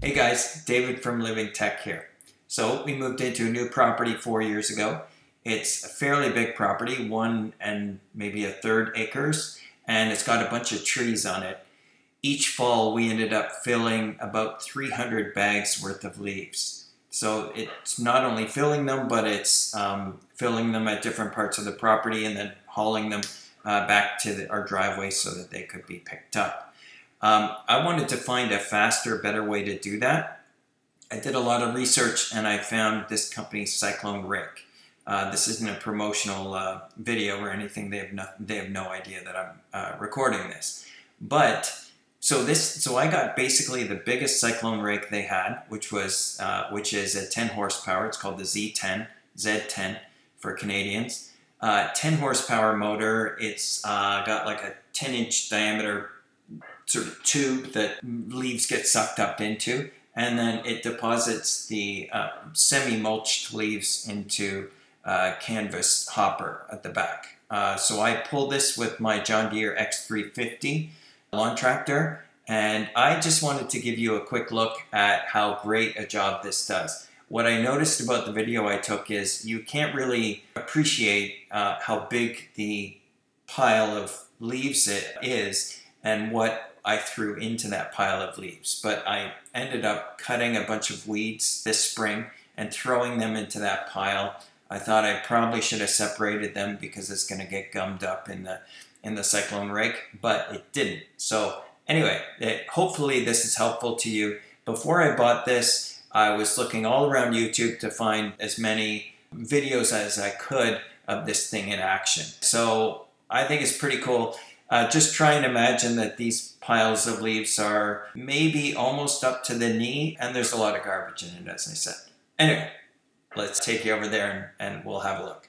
Hey guys, David from Living Tech here. So we moved into a new property 4 years ago. It's a fairly big property, 1 and maybe 1/3 acres, and it's got a bunch of trees on it. Each fall we ended up filling about 300 bags worth of leaves. So it's not only filling them, but it's filling them at different parts of the property and then hauling them back to our driveway so that they could be picked up. I wanted to find a faster, better way to do that. I did a lot of research and I found this company, Cyclone Rake. This isn't a promotional video or anything. They have no idea that I'm recording this. But so I got basically the biggest cyclone rake they had, which is a 10 horsepower. It's called the Z10 for Canadians. 10 horsepower motor. It's got like a 10-inch diameter sort of tube that leaves get sucked up into, and then it deposits the semi-mulched leaves into a canvas hopper at the back. So I pull this with my John Deere X350 lawn tractor, and I just wanted to give you a quick look at how great a job this does. What I noticed about the video I took is you can't really appreciate how big the pile of leaves it is and what I threw into that pile of leaves. But I ended up cutting a bunch of weeds this spring and throwing them into that pile. I thought I probably should have separated them because it's going to get gummed up in the cyclone rake, but it didn't. So anyway, hopefully this is helpful to you. Before I bought this, I was looking all around YouTube to find as many videos as I could of this thing in action. So I think it's pretty cool. Just try and imagine that these piles of leaves are maybe almost up to the knee, and there's a lot of garbage in it, as I said. Anyway, let's take you over there and we'll have a look.